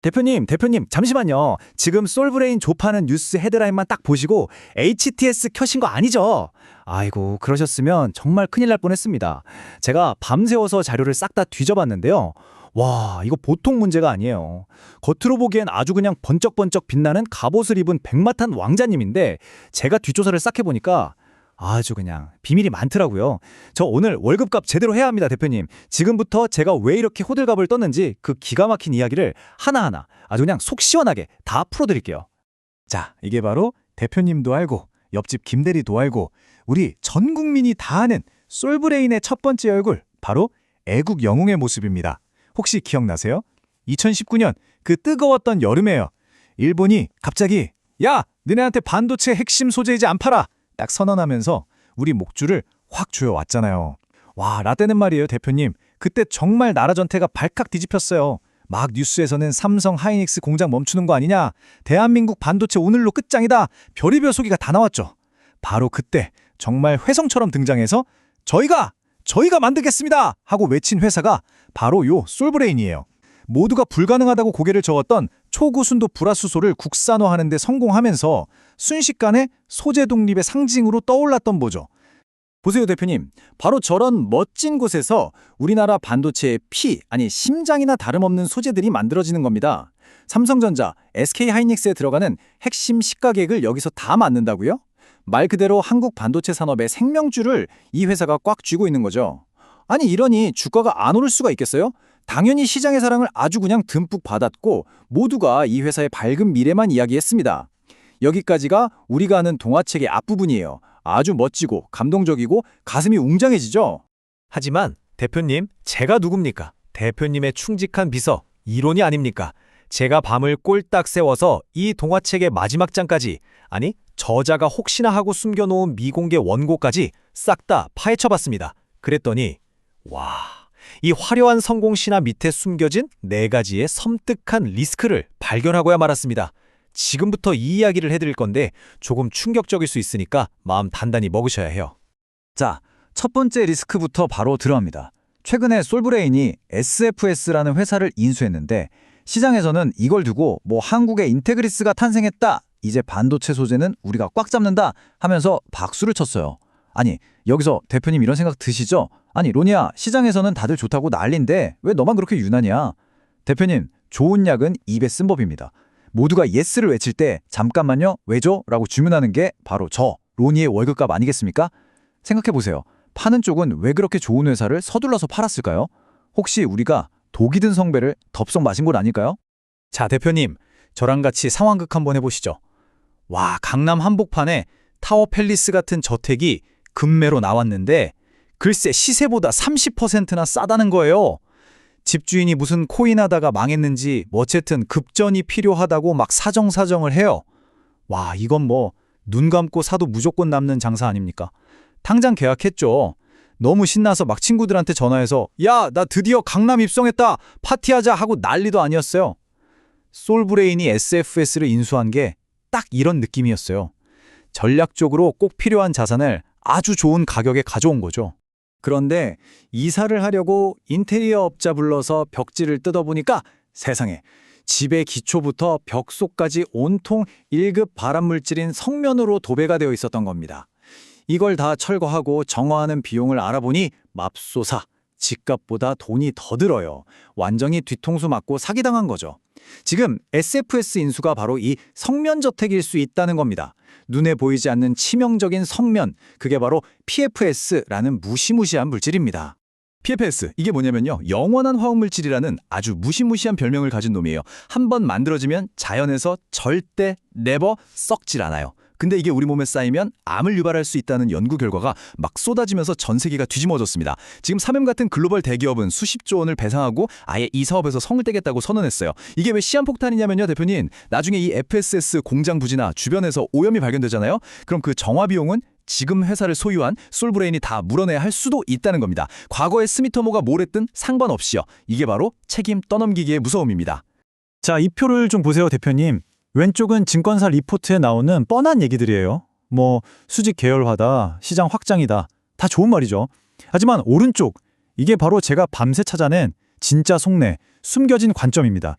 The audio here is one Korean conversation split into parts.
대표님, 잠시만요. 지금 솔브레인 조파는 뉴스 헤드라인만 딱 보시고 HTS 켜신 거 아니죠? 아이고, 그러셨으면 정말 큰일 날 뻔했습니다. 제가 밤새워서 자료를 싹 다 뒤져봤는데요. 와, 이거 보통 문제가 아니에요. 겉으로 보기엔 아주 그냥 번쩍번쩍 빛나는 갑옷을 입은 백마탄 왕자님인데 제가 뒷조사를 싹 해보니까 아주 그냥 비밀이 많더라고요. 저 오늘 월급값 제대로 해야 합니다, 대표님. 지금부터 제가 왜 이렇게 호들갑을 떴는지 그 기가 막힌 이야기를 하나하나 아주 그냥 속 시원하게 다 풀어드릴게요. 자, 이게 바로 대표님도 알고 옆집 김대리도 알고 우리 전 국민이 다 아는 솔브레인의 첫 번째 얼굴, 바로 애국 영웅의 모습입니다. 혹시 기억나세요? 2019년 그 뜨거웠던 여름에요. 일본이 갑자기 야, 너네한테 반도체 핵심 소재 이제 안 팔아! 딱 선언하면서 우리 목줄을 확 조여왔잖아요. 와, 라떼는 말이에요, 대표님. 그때 정말 나라 전태가 발칵 뒤집혔어요. 막 뉴스에서는 삼성 하이닉스 공장 멈추는 거 아니냐, 대한민국 반도체 오늘로 끝장이다, 별의별 소리가 다 나왔죠. 바로 그때 정말 훼성처럼 등장해서 저희가 만들겠습니다 하고 외친 회사가 바로 요 솔브레인이에요. 모두가 불가능하다고 고개를 저었던 초고순도 불화수소를 국산화하는 데 성공하면서 순식간에 소재 독립의 상징으로 떠올랐던 보죠. 보세요, 대표님. 바로 저런 멋진 곳에서 우리나라 반도체의 심장이나 다름없는 소재들이 만들어지는 겁니다. 삼성전자, SK하이닉스에 들어가는 핵심 시가객을 여기서 다 만든다고요? 말 그대로 한국 반도체 산업의 생명줄을 이 회사가 꽉 쥐고 있는 거죠. 아니, 이러니 주가가 안 오를 수가 있겠어요? 당연히 시장의 사랑을 아주 그냥 듬뿍 받았고 모두가 이 회사의 밝은 미래만 이야기했습니다. 여기까지가 우리가 아는 동화책의 앞부분이에요. 아주 멋지고 감동적이고 가슴이 웅장해지죠? 하지만 대표님, 제가 누굽니까? 대표님의 충직한 비서, 이론이 아닙니까? 제가 밤을 꼴딱 세워서 이 동화책의 마지막 장까지, 아니 저자가 혹시나 하고 숨겨놓은 미공개 원고까지 싹 다 파헤쳐봤습니다. 그랬더니 와, 이 화려한 성공 신화 밑에 숨겨진 4가지의 섬뜩한 리스크를 발견하고야 말았습니다. 지금부터 이 이야기를 해드릴 건데 조금 충격적일 수 있으니까 마음 단단히 먹으셔야 해요. 자, 첫 번째 리스크부터 바로 들어갑니다. 최근에 솔브레인이 SFS라는 회사를 인수했는데 시장에서는 이걸 두고 한국의 인테그리스가 탄생했다, 이제 반도체 소재는 우리가 꽉 잡는다 하면서 박수를 쳤어요. 아니, 여기서 대표님 이런 생각 드시죠? 아니, 로니야, 시장에서는 다들 좋다고 난린데 왜 너만 그렇게 유난이야? 대표님, 좋은 약은 입에 쓴 법입니다. 모두가 예스를 외칠 때 잠깐만요, 왜죠? 라고 주문하는 게 바로 저 로니의 월급값 아니겠습니까? 생각해보세요. 파는 쪽은 왜 그렇게 좋은 회사를 서둘러서 팔았을까요? 혹시 우리가 독이 든 성배를 덥석 마신 건 아닐까요? 자, 대표님, 저랑 같이 상황극 한번 해보시죠. 와, 강남 한복판에 타워 팰리스 같은 저택이 급매로 나왔는데 글쎄 시세보다 30%나 싸다는 거예요. 집주인이 무슨 코인하다가 망했는지 어쨌든 급전이 필요하다고 막 사정사정을 해요. 와, 이건 눈 감고 사도 무조건 남는 장사 아닙니까? 당장 계약했죠. 너무 신나서 막 친구들한테 전화해서 야, 나 드디어 강남 입성했다, 파티하자 하고 난리도 아니었어요. 솔브레인이 SFS를 인수한 게 딱 이런 느낌이었어요. 전략적으로 꼭 필요한 자산을 아주 좋은 가격에 가져온 거죠. 그런데 이사를 하려고 인테리어 업자 불러서 벽지를 뜯어보니까 세상에, 집의 기초부터 벽속까지 온통 1급 발암물질인 성면으로 도배가 되어 있었던 겁니다. 이걸 다 철거하고 정화하는 비용을 알아보니 맙소사, 집값보다 돈이 더 들어요. 완전히 뒤통수 맞고 사기당한 거죠. 지금 SFS 인수가 바로 이 성면저택일 수 있다는 겁니다. 눈에 보이지 않는 치명적인 성면, 그게 바로 PFS라는 무시무시한 물질입니다. PFS, 이게 뭐냐면요, 영원한 화학물질이라는 아주 무시무시한 별명을 가진 놈이에요. 한번 만들어지면 자연에서 절대 네버 썩질 않아요. 근데 이게 우리 몸에 쌓이면 암을 유발할 수 있다는 연구 결과가 막 쏟아지면서 전 세계가 뒤집어졌습니다. 지금 삼엠 같은 글로벌 대기업은 수십조 원을 배상하고 아예 이 사업에서 성을 떼겠다고 선언했어요. 이게 왜 시한폭탄이냐면요, 대표님, 나중에 이 FSS 공장 부지나 주변에서 오염이 발견되잖아요. 그럼 그 정화 비용은 지금 회사를 소유한 솔브레인이 다 물어내야 할 수도 있다는 겁니다. 과거에 스미터모가 뭘 했든 상관없이요. 이게 바로 책임 떠넘기기의 무서움입니다. 자, 이 표를 좀 보세요, 대표님. 왼쪽은 증권사 리포트에 나오는 뻔한 얘기들이에요. 수직 계열화다, 시장 확장이다, 다 좋은 말이죠. 하지만 오른쪽, 이게 바로 제가 밤새 찾아낸 진짜 속내, 숨겨진 관점입니다.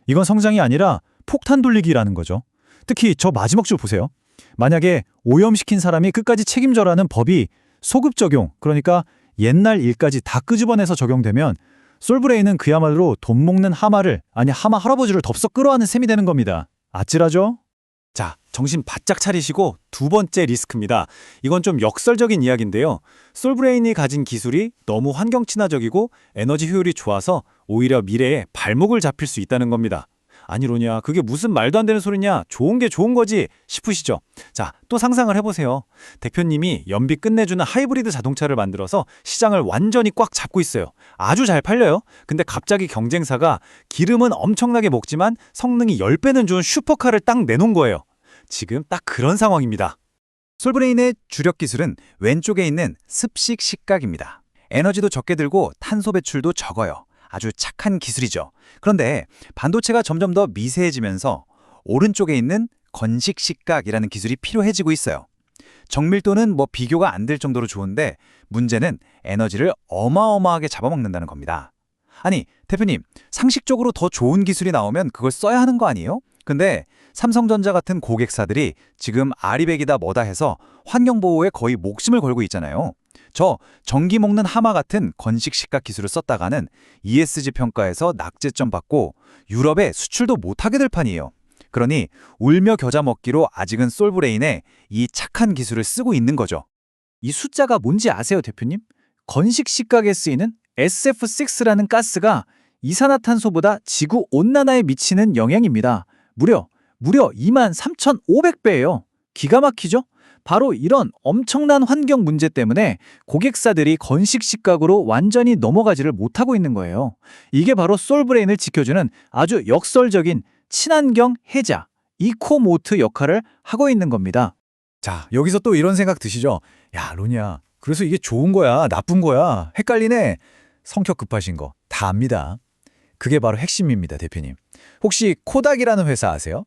이건 성장이 아니라 폭탄 돌리기라는 거죠. 특히 저 마지막 줄 보세요. 만약에 오염시킨 사람이 끝까지 책임져라는 법이 소급 적용, 그러니까 옛날 일까지 다 끄집어내서 적용되면 솔브레인은 그야말로 돈 먹는 하마를, 아니 하마 할아버지를 덥석 끌어안는 셈이 되는 겁니다. 아찔하죠? 자, 정신 바짝 차리시고 두 번째 리스크입니다. 이건 좀 역설적인 이야기인데요. 솔브레인이 가진 기술이 너무 환경 친화적이고 에너지 효율이 좋아서 오히려 미래에 발목을 잡힐 수 있다는 겁니다. 아니 로냐, 그게 무슨 말도 안 되는 소리냐, 좋은 게 좋은 거지 싶으시죠? 자, 또 상상을 해보세요. 대표님이 연비 끝내주는 하이브리드 자동차를 만들어서 시장을 완전히 꽉 잡고 있어요. 아주 잘 팔려요. 근데 갑자기 경쟁사가 기름은 엄청나게 먹지만 성능이 10배는 좋은 슈퍼카를 딱 내놓은 거예요. 지금 딱 그런 상황입니다. 솔브레인의 주력 기술은 왼쪽에 있는 습식 식각입니다. 에너지도 적게 들고 탄소 배출도 적어요. 아주 착한 기술이죠. 그런데 반도체가 점점 더 미세해지면서 오른쪽에 있는 건식 식각이라는 기술이 필요해지고 있어요. 정밀도는 뭐 비교가 안 될 정도로 좋은데 문제는 에너지를 어마어마하게 잡아먹는다는 겁니다. 아니, 대표님, 상식적으로 더 좋은 기술이 나오면 그걸 써야 하는 거 아니에요? 근데 삼성전자 같은 고객사들이 지금 아리백이다 뭐다 해서 환경보호에 거의 목숨을 걸고 있잖아요. 저 전기 먹는 하마 같은 건식 식각 기술을 썼다가는 ESG 평가에서 낙제점 받고 유럽에 수출도 못하게 될 판이에요. 그러니 울며 겨자 먹기로 아직은 솔브레인에 이 착한 기술을 쓰고 있는 거죠. 이 숫자가 뭔지 아세요, 대표님? 건식 식각에 쓰이는 SF6라는 가스가 이산화탄소보다 지구 온난화에 미치는 영향입니다. 무려 23,500배예요. 기가 막히죠? 바로 이런 엄청난 환경 문제 때문에 고객사들이 건식 식각으로 완전히 넘어가지를 못하고 있는 거예요. 이게 바로 솔브레인을 지켜주는 아주 역설적인 친환경 해자, 이코모트 역할을 하고 있는 겁니다. 자, 여기서 또 이런 생각 드시죠? 야, 로니야, 그래서 이게 좋은 거야, 나쁜 거야? 헷갈리네. 성격 급하신 거 다 압니다. 그게 바로 핵심입니다, 대표님. 혹시 코닥이라는 회사 아세요?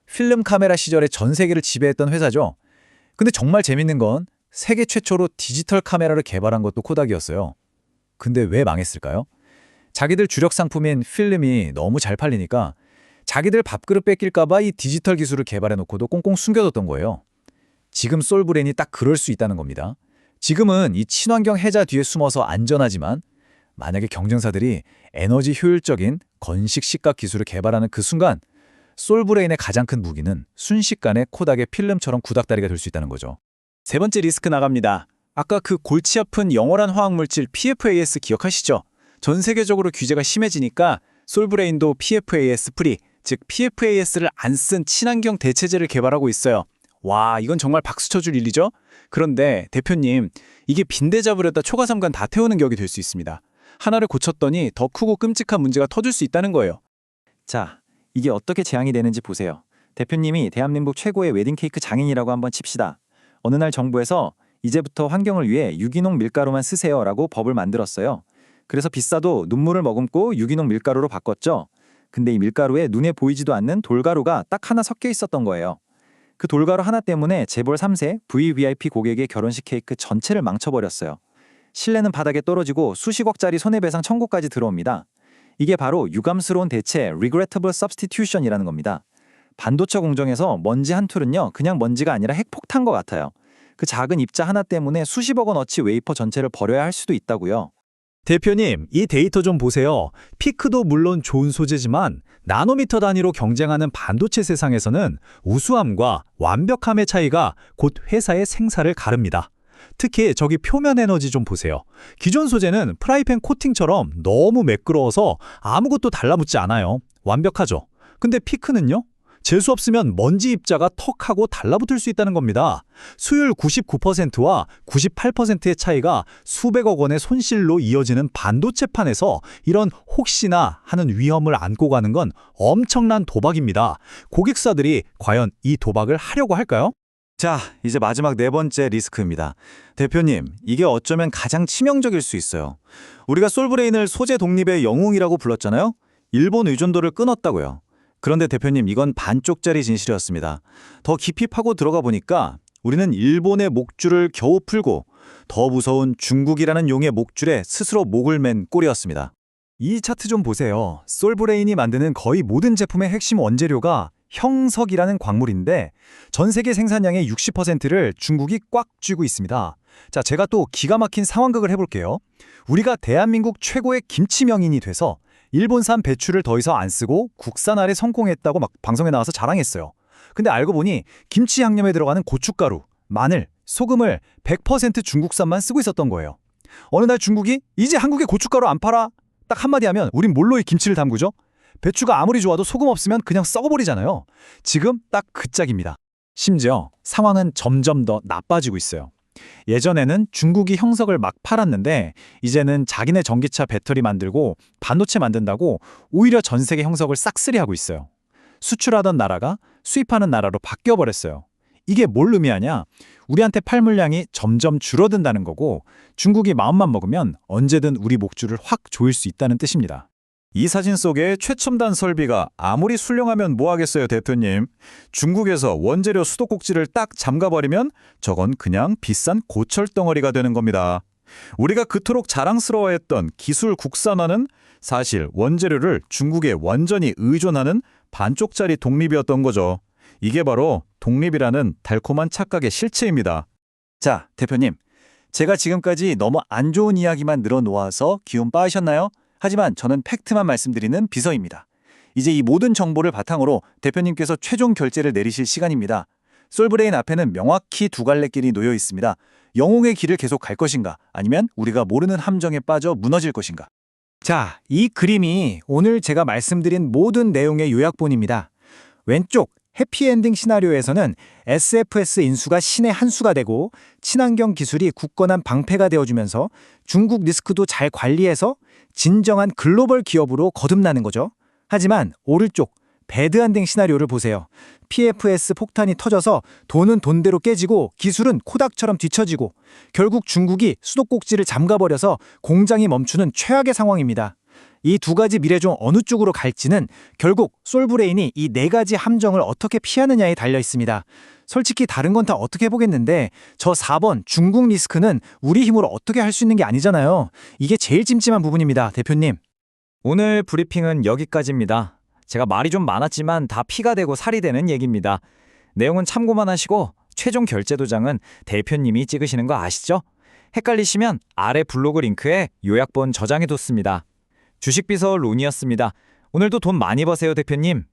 필름 카메라 시절에 전 세계를 지배했던 회사죠. 근데 정말 재밌는 건 세계 최초로 디지털 카메라를 개발한 것도 코닥이었어요. 근데 왜 망했을까요? 자기들 주력 상품인 필름이 너무 잘 팔리니까 자기들 밥그릇 뺏길까 봐 이 디지털 기술을 개발해놓고도 꽁꽁 숨겨뒀던 거예요. 지금 솔브레인이 딱 그럴 수 있다는 겁니다. 지금은 이 친환경 해자 뒤에 숨어서 안전하지만 만약에 경쟁사들이 에너지 효율적인 건식 식각 기술을 개발하는 그 순간 솔브레인의 가장 큰 무기는 순식간에 코닥의 필름처럼 구닥다리가 될 수 있다는 거죠. 세 번째 리스크 나갑니다. 아까 그 골치 아픈 영원한 화학물질 PFAS 기억하시죠? 전 세계적으로 규제가 심해지니까 솔브레인도 PFAS 프리, 즉 PFAS를 안 쓴 친환경 대체제를 개발하고 있어요. 와, 이건 정말 박수 쳐줄 일이죠? 그런데 대표님, 이게 빈대 잡으려다 초가삼간 다 태우는 격이 될 수 있습니다. 하나를 고쳤더니 더 크고 끔찍한 문제가 터질 수 있다는 거예요. 자, 이게 어떻게 재앙이 되는지 보세요. 대표님이 대한민국 최고의 웨딩케이크 장인이라고 한번 칩시다. 어느 날 정부에서 이제부터 환경을 위해 유기농 밀가루만 쓰세요라고 법을 만들었어요. 그래서 비싸도 눈물을 머금고 유기농 밀가루로 바꿨죠. 근데 이 밀가루에 눈에 보이지도 않는 돌가루가 딱 하나 섞여 있었던 거예요. 그 돌가루 하나 때문에 재벌 3세 VVIP 고객의 결혼식 케이크 전체를 망쳐버렸어요. 신뢰는 바닥에 떨어지고 수십억짜리 손해배상 청구까지 들어옵니다. 이게 바로 유감스러운 대체 regrettable substitution이라는 겁니다. 반도체 공정에서 먼지 한 툴은요, 그냥 먼지가 아니라 핵폭탄과 같아요. 그 작은 입자 하나 때문에 수십억 원어치 웨이퍼 전체를 버려야 할 수도 있다고요. 대표님, 이 데이터 좀 보세요. 피크도 물론 좋은 소재지만 나노미터 단위로 경쟁하는 반도체 세상에서는 우수함과 완벽함의 차이가 곧 회사의 생사를 가릅니다. 특히 저기 표면 에너지 좀 보세요. 기존 소재는 프라이팬 코팅처럼 너무 매끄러워서 아무것도 달라붙지 않아요. 완벽하죠. 근데 피크는요? 재수 없으면 먼지 입자가 턱하고 달라붙을 수 있다는 겁니다. 수율 99%와 98%의 차이가 수백억 원의 손실로 이어지는 반도체판에서 이런 혹시나 하는 위험을 안고 가는 건 엄청난 도박입니다. 고객사들이 과연 이 도박을 하려고 할까요? 자, 이제 마지막 네 번째 리스크입니다. 대표님, 이게 어쩌면 가장 치명적일 수 있어요. 우리가 솔브레인을 소재 독립의 영웅이라고 불렀잖아요? 일본 의존도를 끊었다고요. 그런데 대표님, 이건 반쪽짜리 진실이었습니다. 더 깊이 파고 들어가 보니까 우리는 일본의 목줄을 겨우 풀고 더 무서운 중국이라는 용의 목줄에 스스로 목을 맨 꼴이었습니다. 이 차트 좀 보세요. 솔브레인이 만드는 거의 모든 제품의 핵심 원재료가 형석이라는 광물인데 전 세계 생산량의 60%를 중국이 꽉 쥐고 있습니다. 자, 제가 또 기가 막힌 상황극을 해볼게요. 우리가 대한민국 최고의 김치 명인이 돼서 일본산 배추를 더 이상 안 쓰고 국산화에 성공했다고 막 방송에 나와서 자랑했어요. 근데 알고 보니 김치 양념에 들어가는 고춧가루, 마늘, 소금을 100% 중국산만 쓰고 있었던 거예요. 어느 날 중국이 이제 한국에 고춧가루 안 팔아? 딱 한마디 하면 우린 뭘로 이 김치를 담그죠? 배추가 아무리 좋아도 소금 없으면 그냥 썩어버리잖아요. 지금 딱 그 짝입니다. 심지어 상황은 점점 더 나빠지고 있어요. 예전에는 중국이 형석을 막 팔았는데 이제는 자기네 전기차 배터리 만들고 반도체 만든다고 오히려 전 세계 형석을 싹쓸이하고 있어요. 수출하던 나라가 수입하는 나라로 바뀌어버렸어요. 이게 뭘 의미하냐? 우리한테 팔 물량이 점점 줄어든다는 거고 중국이 마음만 먹으면 언제든 우리 목줄을 확 조일 수 있다는 뜻입니다. 이 사진 속의 최첨단 설비가 아무리 훌륭하면 뭐하겠어요, 대표님. 중국에서 원재료 수도꼭지를 딱 잠가버리면 저건 그냥 비싼 고철덩어리가 되는 겁니다. 우리가 그토록 자랑스러워했던 기술 국산화는 사실 원재료를 중국에 완전히 의존하는 반쪽짜리 독립이었던 거죠. 이게 바로 독립이라는 달콤한 착각의 실체입니다. 자, 대표님. 제가 지금까지 너무 안 좋은 이야기만 늘어놓아서 기운 빠으셨나요? 하지만 저는 팩트만 말씀드리는 비서입니다. 이제 이 모든 정보를 바탕으로 대표님께서 최종 결제를 내리실 시간입니다. 솔브레인 앞에는 명확히 두 갈래 길이 놓여 있습니다. 영웅의 길을 계속 갈 것인가 아니면 우리가 모르는 함정에 빠져 무너질 것인가. 자, 이 그림이 오늘 제가 말씀드린 모든 내용의 요약본입니다. 왼쪽 해피엔딩 시나리오에서는 SFS 인수가 신의 한 수가 되고 친환경 기술이 굳건한 방패가 되어주면서 중국 리스크도 잘 관리해서 진정한 글로벌 기업으로 거듭나는 거죠. 하지만 오른쪽 배드엔딩 시나리오를 보세요. PFS 폭탄이 터져서 돈은 돈대로 깨지고 기술은 코닥처럼 뒤처지고 결국 중국이 수도꼭지를 잠가버려서 공장이 멈추는 최악의 상황입니다. 이 두 가지 미래 중 어느 쪽으로 갈지는 결국 솔브레인이 이 네 가지 함정을 어떻게 피하느냐에 달려 있습니다. 솔직히 다른 건 다 어떻게 보겠는데 저 4번 중국 리스크는 우리 힘으로 어떻게 할 수 있는 게 아니잖아요. 이게 제일 찜찜한 부분입니다, 대표님. 오늘 브리핑은 여기까지입니다. 제가 말이 좀 많았지만 다 피가 되고 살이 되는 얘기입니다. 내용은 참고만 하시고 최종 결제 도장은 대표님이 찍으시는 거 아시죠? 헷갈리시면 아래 블로그 링크에 요약본 저장해뒀습니다. 주식비서 론이었습니다. 오늘도 돈 많이 버세요, 대표님.